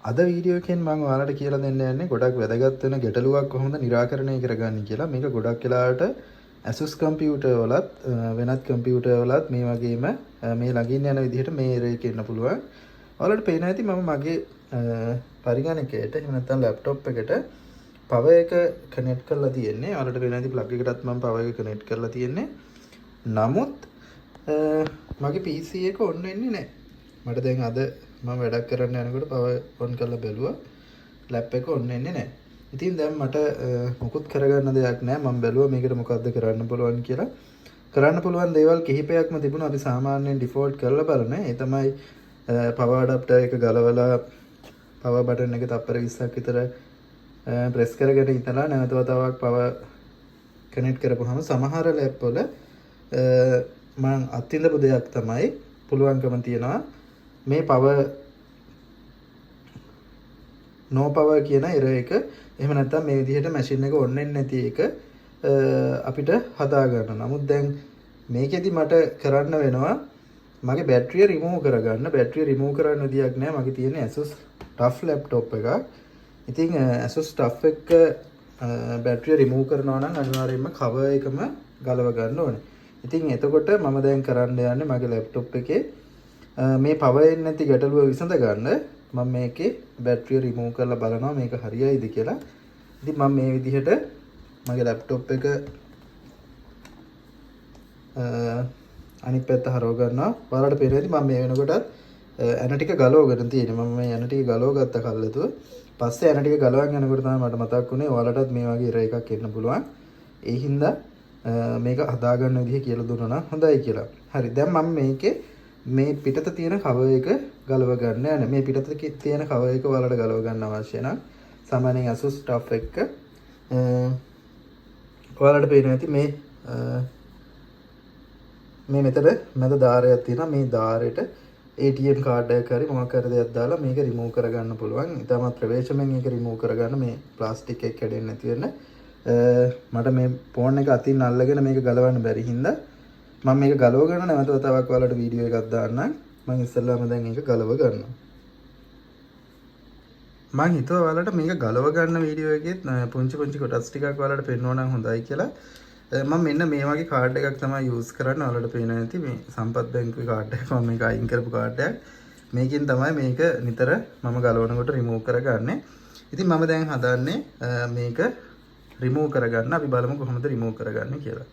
අද වීඩියෝ එකෙන් මම ඔයාලට කියලා දෙන්න යන්නේ ගොඩක් වැදගත් වෙන ගැටලුවක් කොහොමද निराකරණය කරගන්නේ කියලා. මේක ගොඩක් වෙලාවට Asus කම්පියුටර් වලත් වෙනත් කම්පියුටර් වලත් මේ වගේම මේ ළඟින් යන විදිහට මේ error එක එන්න පුළුවන්. ඔයාලට පේන ඇති මම මගේ පරිගණකයට එහෙම නැත්නම් ලැප්ටොප් එකට power එක කනෙක්ට් කරලා තියෙන්නේ. ඔයාලට පේන ඇති plug එකටත් මම power එක කනෙක්ට් කරලා තියෙන්නේ. නමුත් මගේ PC එක on වෙන්නේ නැහැ. මට දැන් අද මම වැඩක් කරන්න යනකොට power on කරලා බැලුවා ලැප් එක on වෙන්නේ නැහැ. ඉතින් දැන් මට මොකුත් කරගන්න දෙයක් නැහැ. මම බැලුවා මේකට මොකද්ද කරන්න පුළුවන් කියලා. කරන්න පුළුවන් දේවල් කිහිපයක්ම තිබුණා. අපි සාමාන්‍යයෙන් default කරලා බලන. ඒ තමයි power adapter එක ගලවලා power button එක තප්පර 20ක් විතර press කරගෙන ඉතලා නැවත වතාවක් power connect කරපුවාම සමහර ලැප් වල මම අත්විඳපු දෙයක් තමයි පුළුවන්කම තියනවා මේ power no power කියන error එක එහෙම නැත්නම් මේ විදිහට machine එක on වෙන්නේ නැති එක අපිට හදා ගන්න. නමුත් දැන් මේකෙදි මට කරන්න වෙනවා මගේ බැටරිය remove කරගන්න. බැටරිය remove කරන්න විදියක් නැහැ. මගේ තියෙන්නේ Asus TUF laptop එකක්. ඉතින් Asus TUF එක බැටරිය remove කරනවා නම් අනිවාර්යයෙන්ම cover එකම ගලව ගන්න ඕනේ. ඉතින් එතකොට මම දැන් කරන්න යන්නේ මගේ laptop එකේ මේ power එන්නේ නැති ගැටලුව විසඳ ගන්න මම මේකේ බැටරිය remove කරලා බලනවා මේක හරියයිද කියලා. ඉතින් මම මේ විදිහට මගේ laptop එක අනිත් පැත්ත හරව ගන්නවා. ඔයාලට පේනවා මම මේ වෙනකොටත් ඇන ටික ගලවගෙන තියෙනවා. මම මේ ඇන ටික ගලව ගත්ත කල්ලාතුව පස්සේ ඇන ටික ගලවන් යනකොට තමයි මට මතක් වුණේ ඔයාලටත් මේ වගේ error එකක් එන්න පුළුවන්. ඒ හින්දා මේක හදාගන්න විදිහ කියලා දුන්නා නම් හොඳයි කියලා. හරි. දැන් මම මේකේ මේ පිටත තියෙන cover එක ගලව ගන්න යන්නේ. මේ පිටත තියෙන cover එක ඔයාලට ගලව ගන්න අවශ්‍ය නම් සාමාන්‍යයෙන් Asus TUF එක ඔයාලට පේනවා ඇති මේ මෙතන මැද ධාරයක් තියෙනවා. මේ ධාරයට ATM කාඩ් එකක් හරි මොකක් හරි දෙයක් දාලා මේක remove කරගන්න පුළුවන්. ඊටම ප්‍රවේශමෙන් මේක remove කරගන්න මේ ප්ලාස්ටික් එක කැඩෙන්නේ නැති වෙන්න. මට මේ ෆෝන් එක අතින් අල්ලගෙන මේක ගලවන්න බැරි හින්දා මම මේක ගලව ගන්න නැවත වතාවක් ඔයාලට වීඩියෝ එකක් දාන්නම්. මම ඉස්සෙල්ලාම දැන් මේක ගලව ගන්නවා. මම හිතුවා ඔයාලට මේක ගලව ගන්න වීඩියෝ එකෙත් පුංචි කොටස් ටිකක් ඔයාලට පෙන්වනවා නම් හොඳයි කියලා. මම මෙන්න මේ වගේ කාඩ් එකක් තමයි යූස් කරන්නේ. ඔයාලට පේනවා ඇති මේ සම්පත් බැංකුවේ කාඩ් එකක්. මම මේක අයින් කරපු කාඩ් එකක්. මේකෙන් තමයි මේක නිතර මම ගලවනකොට remove කරගන්නේ. ඉතින් මම දැන් හදන්නේ මේක remove කරගන්න. අපි බලමු කොහොමද remove කරගන්නේ කියලා.